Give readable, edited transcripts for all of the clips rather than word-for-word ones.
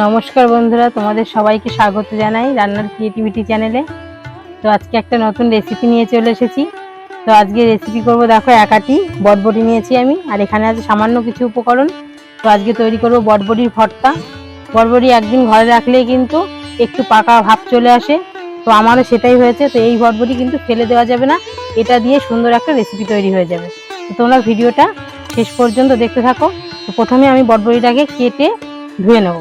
নমস্কার বন্ধুরা, তোমাদের সবাইকে স্বাগত জানাই রান্নার ক্রিয়েটিভিটি চ্যানেলে। তো আজকে একটা নতুন রেসিপি নিয়ে চলে এসেছি। তো আজকে রেসিপি করব, দেখো একাটি বরবটি নিয়েছি আমি, আর এখানে আছে সামান্য কিছু উপকরণ। তো আজকে তৈরি করব বরবটির ভর্তা। বরবটি একদিন ঘরে রাখলেই কিন্তু একটু পাকা ভাব চলে আসে, তো আমারও সেটাই হয়েছে। তো এই বরবটি কিন্তু ফেলে দেওয়া যাবে না, এটা দিয়ে সুন্দর একটা রেসিপি তৈরি হয়ে যাবে। তো তোমরা ভিডিওটা শেষ পর্যন্ত দেখতে থাকো। তো প্রথমে আমি বরবটিটাকে কেটে ধুয়ে নেব।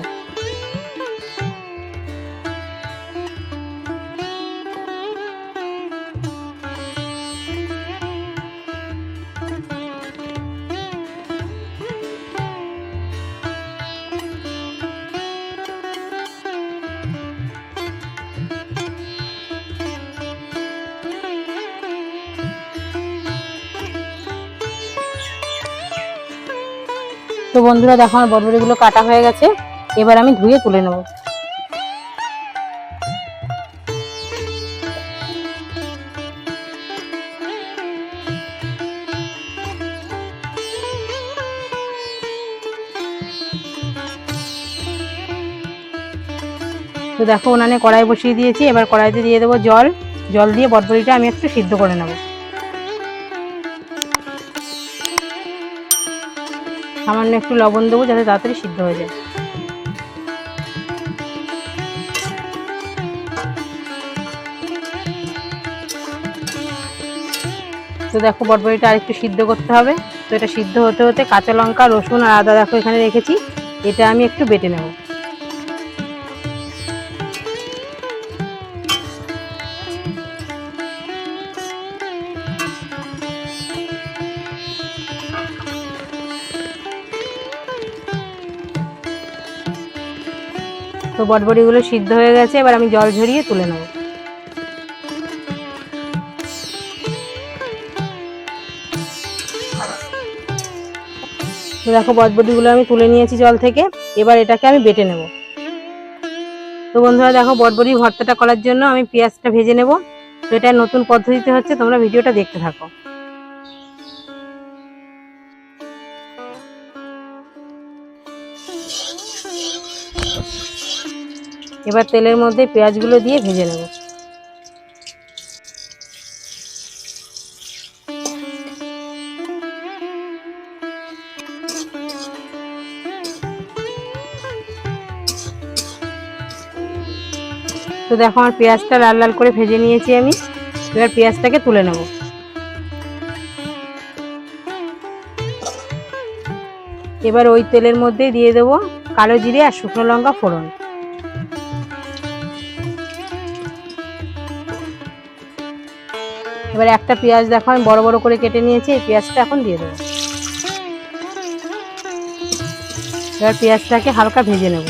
তো বন্ধুরা দেখো, আমার বরবটিগুলো কাটা হয়ে গেছে, এবার আমি ধুয়ে তুলে নেব। তো দেখো, উনানে কড়াই বসিয়ে দিয়েছি, এবার কড়াইতে দিয়ে দেবো জল। জল দিয়ে বরবটিটা আমি একটু সিদ্ধ করে নেব। সামান্য একটু লবণ দেবো যাতে তাড়াতাড়ি সিদ্ধ হয়ে যায়। তো দেখো, বরবটিটা আরেকটু সিদ্ধ করতে হবে। তো এটা সিদ্ধ হতে হতে কাঁচা লঙ্কা, রসুন আর আদা দেখো এখানে রেখেছি, এটা আমি একটু বেটে নেব। তো বরবটিগুলো সিদ্ধ হয়ে গেছে, এবার আমি জল ঝরিয়ে তুলে নেব। তো দেখো, বরবটিগুলো আমি তুলে নিয়েছি জল থেকে, এবার এটাকে আমি বেটে নেব। তো বন্ধুরা দেখো, বরবটি ভর্তাটা করার জন্য আমি পেঁয়াজটা ভেজে নেব। তো এটা নতুন পদ্ধতিতে হচ্ছে, তোমরা ভিডিওটা দেখতে থাকো। এবার তেলের মধ্যে পেঁয়াজগুলো দিয়ে ভেজে নেব। তো দেখো, আমার পেঁয়াজটা লাল লাল করে ভেজে নিয়েছি আমি, এবার পেঁয়াজটাকে তুলে নেব। এবার ওই তেলের মধ্যে দিয়ে দেবো কালো জিরে আর শুকনো লঙ্কা ফোড়ন। এবার একটা পেঁয়াজ দেখো আমি বড় বড় করে কেটে নিয়েছি, এই পেঁয়াজটা এখন দিয়ে দেবো। এবার পেঁয়াজটাকে হালকা ভেজে নেব।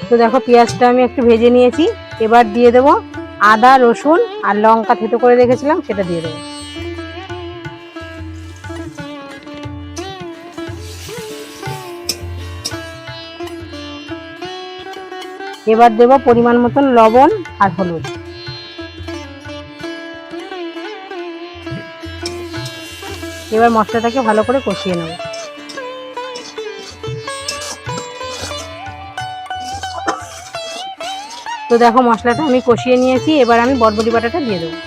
তো দেখো, পেঁয়াজটা আমি একটু ভেজে নিয়েছি, এবার দিয়ে দেবো আদা, রসুন আর লঙ্কা থেতো করে রেখেছিলাম, সেটা দিয়ে দেবো। এবার দেবো পরিমাণ মতন লবণ আর হলুদ। এবার মশলাটাকে ভালো করে কষিয়ে নেব। তো দেখো, মশলাটা আমি কষিয়ে নিয়েছি, এবার আমি বরবটি বাটাটা দিয়ে দেবো।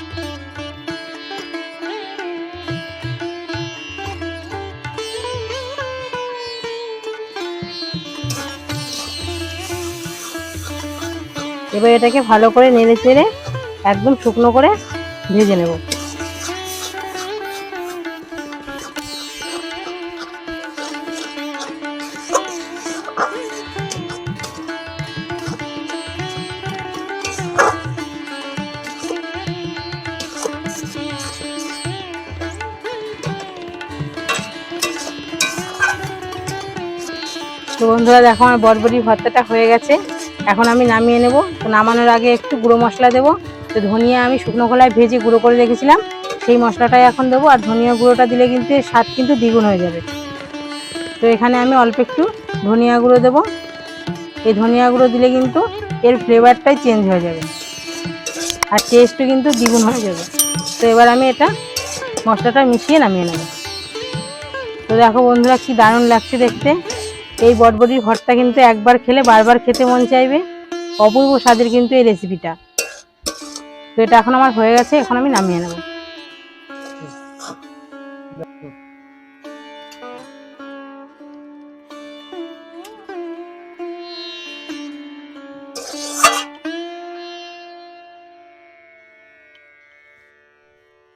এবার এটাকে ভালো করে নেড়ে চেড়ে একদম শুকনো করে ভেজে নেব। তো বন্ধুরা দেখো, আমার বরবটি ভর্তাটা হয়ে গেছে, এখন আমি নামিয়ে নেব। তো নামানোর আগে একটু গুঁড়ো মশলা দেবো। তো ধনিয়া আমি শুকনো খোলায় ভেজে গুঁড়ো করে রেখেছিলাম, সেই মশলাটাই এখন দেবো। আর ধনিয়া গুঁড়োটা দিলে কিন্তু এর স্বাদ কিন্তু দ্বিগুণ হয়ে যাবে। তো এখানে আমি অল্প একটু ধনিয়া গুঁড়ো দেবো। এই ধনিয়া গুঁড়ো দিলে কিন্তু এর ফ্লেভারটাই চেঞ্জ হয়ে যাবে আর টেস্টও কিন্তু দ্বিগুণ হয়ে যাবে। তো এবার আমি এটা মশলাটা মিশিয়ে নামিয়ে নেব। তো দেখো বন্ধুরা কি দারুণ লাগছে দেখতে। এই বরবটির ভর্তা কিন্তু একবার খেলে বারবার খেতে মন চাইবে। অপূর্ব স্বাদের কিন্তু এই রেসিপিটা। তো এটা এখন আমার হয়ে গেছে, এখন আমি নামিয়ে নেব।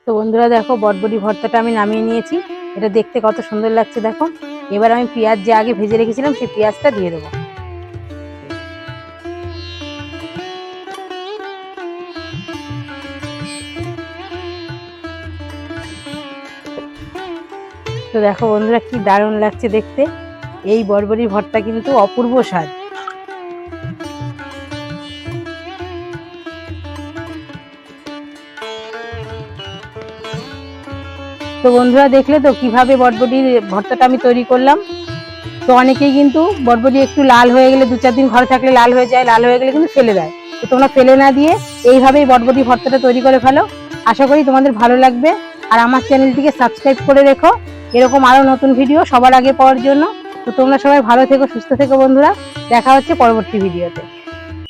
তো বন্ধুরা দেখো বরবটি ভর্তাটা আমি নামিয়ে নিয়েছি। এটা দেখতে কত সুন্দর লাগছে দেখো। এবার আমি পেঁয়াজ যে আগে ভেজে রেখেছিলাম সেই পেঁয়াজটা দিয়ে দেবো। তো দেখো বন্ধুরা কি দারুণ লাগছে দেখতে। এই বরবটি ভর্তা কিন্তু অপূর্ব স্বাদ। তো বন্ধুরা দেখলে তো কিভাবে বরবটির ভর্তাটা আমি তৈরি করলাম। তো অনেকেই কিন্তু বরবটি একটু লাল হয়ে গেলে 2-4 দিন ঘরে থাকলে লাল হয়ে যায়, লাল হয়ে গেলে কিন্তু ফেলে দেয়। তো তোমরা ফেলে না দিয়ে এইভাবেই বরবটি ভর্তাটা তৈরি করে ফেলো। আশা করি তোমাদের ভালো লাগবে। আর আমার চ্যানেলটিকে সাবস্ক্রাইব করে রেখো এরকম আরো নতুন ভিডিও সবার আগে পাওয়ার জন্য। তো তোমরা সবাই ভালো থেকো, সুস্থ থেকো বন্ধুরা। দেখা হচ্ছে পরবর্তী ভিডিওতে।